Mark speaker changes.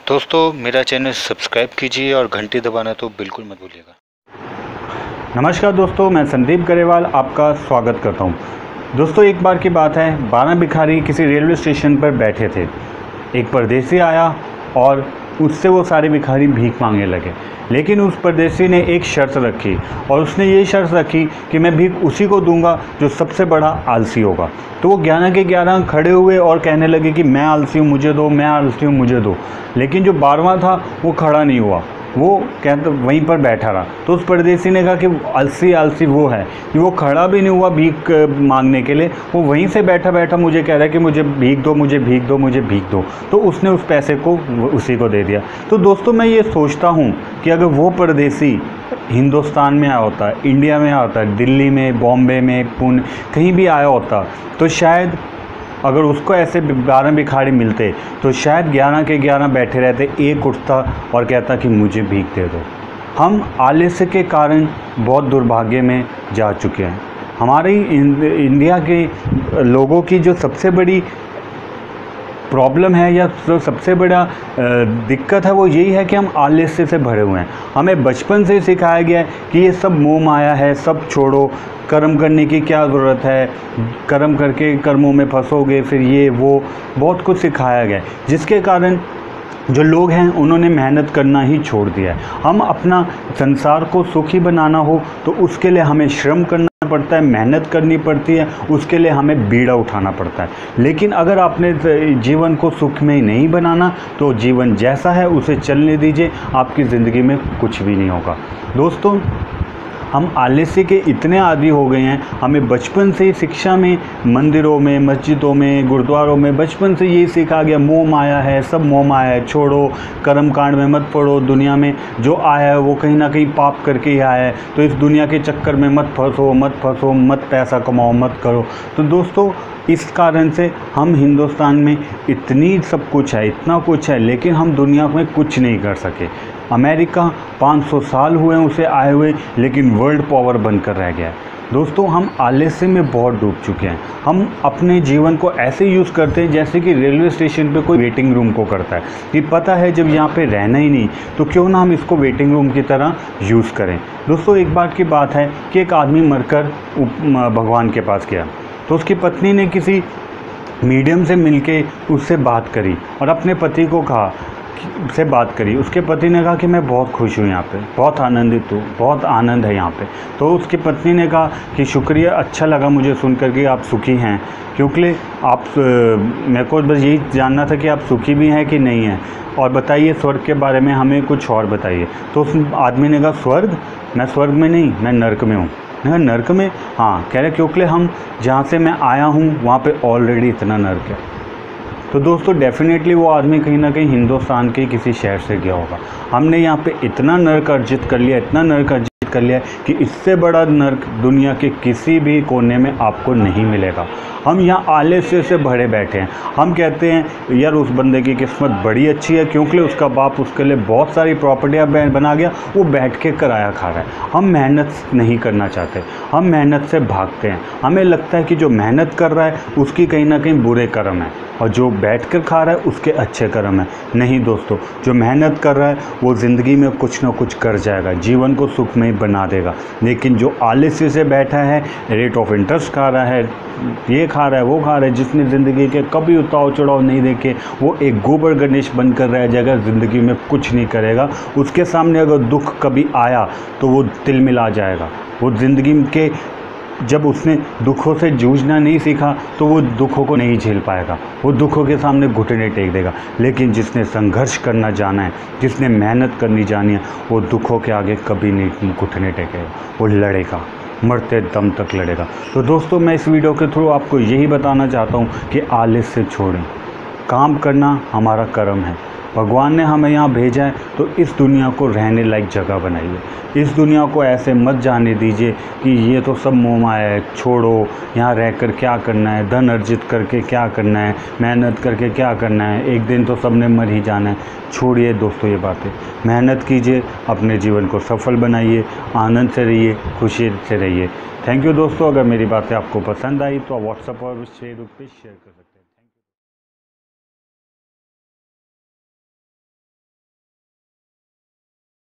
Speaker 1: दोस्तों मेरा channel subscribe कीजिए और घंटी दबाना तो बिल्कुल मत भूलिएगा।
Speaker 2: नमस्कार दोस्तों, मैं संदीप गरेवाल आपका स्वागत करता हूं। दोस्तों एक बार की बात है, 12 भिखारी किसी रेलवे स्टेशन पर बैठे थे। एक परदेसी आया और उससे वो सारे भिखारी भीख मांगने लगे। लेकिन उस परदेसी ने एक शर्त रखी और उसने ये शर्त रखी कि मैं भीख उसी को दूंगा जो सबसे बड़ा आलसी होगा। तो वो 11 के 11 खड़े हुए और कहने लगे कि मैं आलसी हूँ, मुझे दो, मैं आलसी हूँ, मुझे दो। लेकिन जो 12वां था वो खड़ा नहीं हुआ, वो कहते वहीं पर बैठा रहा। तो उस परदेसी ने कहा कि आलसी वो है कि वो खड़ा भी नहीं हुआ भीख मांगने के लिए, वो वहीं से बैठा बैठा मुझे कह रहा है कि मुझे भीख दो, मुझे भीख दो, मुझे भीख दो। तो उसने उस पैसे को उसी को दे दिया। तो दोस्तों मैं ये सोचता हूँ कि अगर वो परदेसी हिंदुस्तान में आया होता, इंडिया में आया होता, दिल्ली में, बॉम्बे में, पुणे कहीं भी आया होता, तो शायद अगर उसको ऐसे 12 भिखारी मिलते तो शायद 11 के 11 बैठे रहते, एक उठता और कहता कि मुझे भीख दे दो। हम आलस्य के कारण बहुत दुर्भाग्य में जा चुके हैं। हमारी इंडिया के लोगों की जो सबसे बड़ी प्रॉब्लम है या जो सबसे बड़ा दिक्कत है वो यही है कि हम आलस्य से भरे हुए हैं। हमें बचपन से सिखाया गया है कि ये सब मोह माया है, सब छोड़ो, कर्म करने की क्या ज़रूरत है, कर्म करके कर्मों में फंसोगे, फिर ये वो बहुत कुछ सिखाया गया है, जिसके कारण जो लोग हैं उन्होंने मेहनत करना ही छोड़ दिया है। हम अपना संसार को सुखी बनाना हो तो उसके लिए हमें श्रम करना पड़ता है, मेहनत करनी पड़ती है, उसके लिए हमें बीड़ा उठाना पड़ता है। लेकिन अगर आपने जीवन को सुख में नहीं बनाना तो जीवन जैसा है उसे चलने दीजिए, आपकी ज़िंदगी में कुछ भी नहीं होगा। दोस्तों हम आलस्य के इतने आदी हो गए हैं, हमें बचपन से ही शिक्षा में, मंदिरों में, मस्जिदों में, गुरुद्वारों में बचपन से यही सिखा गया मोह माया है, सब मोह माया है, छोड़ो, कर्म कांड में मत पड़ो, दुनिया में जो आया है वो कहीं ना कहीं पाप करके ही आया है, तो इस दुनिया के चक्कर में मत फंसो, मत पैसा कमाओ, मत करो। तो दोस्तों इस कारण से हम हिंदुस्तान में इतनी सब कुछ है, इतना कुछ है, लेकिन हम दुनिया में कुछ नहीं कर सके। अमेरिका 500 साल हुए हैं उसे आए हुए, लेकिन वर्ल्ड पावर बनकर रह गया है। दोस्तों हम आलस्य में बहुत डूब चुके हैं। हम अपने जीवन को ऐसे यूज़ करते हैं जैसे कि रेलवे स्टेशन पे कोई वेटिंग रूम को करता है कि पता है जब यहाँ पे रहना ही नहीं तो क्यों ना हम इसको वेटिंग रूम की तरह यूज़ करें। दोस्तों एक बार की बात है कि एक आदमी मरकर भगवान के पास गया, तो उसकी पत्नी ने किसी मीडियम से मिलके उससे बात करी और अपने पति को कहा से बात करी। उसके पति ने कहा कि मैं बहुत खुश हूँ यहाँ पे, बहुत आनंदित हूँ, बहुत आनंद है यहाँ पे। तो उसकी पत्नी ने कहा कि शुक्रिया, अच्छा लगा मुझे सुनकर कि आप सुखी हैं, क्योंकि आप मेरे को बस यही जानना था कि आप सुखी भी हैं कि नहीं हैं, और बताइए स्वर्ग के बारे में हमें कुछ और बताइए। तो उस आदमी ने कहा स्वर्ग, मैं स्वर्ग में नहीं, मैं नर्क में हूँ। नर्क में? हाँ। कह रहे क्योंकि हम जहाँ से मैं आया हूँ वहाँ पे ऑलरेडी इतना नर्क है। तो दोस्तों डेफिनेटली वो आदमी कहीं ना कहीं हिंदुस्तान के किसी शहर से गया होगा। हमने यहाँ पे इतना नर्क अर्जित कर लिया, इतना नर्क अर्जित कर लिया कि इससे बड़ा नर्क दुनिया के किसी भी कोने में आपको नहीं मिलेगा। हम यहाँ आलस्य से भरे बैठे हैं। हम कहते हैं यार उस बंदे की किस्मत बड़ी अच्छी है क्योंकि उसका बाप उसके लिए बहुत सारी प्रॉपर्टियाँ बना गया, वो बैठ के किराया खा रहा है। हम मेहनत नहीं करना चाहते, हम मेहनत से भागते हैं। हमें लगता है कि जो मेहनत कर रहा है उसकी कहीं ना कहीं बुरे कर्म है और जो बैठ कर खा रहा है उसके अच्छे कर्म है। नहीं दोस्तों, जो मेहनत कर रहा है वो ज़िंदगी में कुछ ना कुछ कर जाएगा, जीवन को सुखमय बना देगा। लेकिन जो आलस्य से बैठा है, रेट ऑफ इंटरेस्ट खा रहा है, ये खा रहा है, वो खा रहा है, जिसने ज़िंदगी के कभी उतार चढ़ाव नहीं देखे, वो एक गोबर गणेश बनकर रह जाएगा, ज़िंदगी में कुछ नहीं करेगा। उसके सामने अगर दुख कभी आया तो वो तिलमिला जाएगा। वो ज़िंदगी के जब उसने दुखों से जूझना नहीं सीखा तो वो दुखों को नहीं झेल पाएगा, वो दुखों के सामने घुटने टेक देगा। लेकिन जिसने संघर्ष करना जाना है, जिसने मेहनत करनी जानी है, वो दुखों के आगे कभी नहीं घुटने टेकेगा, वो लड़ेगा, मरते दम तक लड़ेगा। तो दोस्तों मैं इस वीडियो के थ्रू आपको यही बताना चाहता हूँ कि आलस्य छोड़ें। काम करना हमारा कर्म है, भगवान ने हमें यहाँ भेजा है तो इस दुनिया को रहने लायक जगह बनाइए। इस दुनिया को ऐसे मत जाने दीजिए कि ये तो सब मोह माया है, छोड़ो, यहाँ रहकर क्या करना है, धन अर्जित करके क्या करना है, मेहनत करके क्या करना है, एक दिन तो सबने मर ही जाना है। छोड़िए दोस्तों ये बातें, मेहनत कीजिए, अपने जीवन को सफल बनाइए, आनंद से रहिए, खुशी से रहिए। थैंक यू दोस्तों। अगर मेरी बातें आपको पसंद आई तो आप व्हाट्सएप और फेसबुक पे शेयर कर सकते हैं।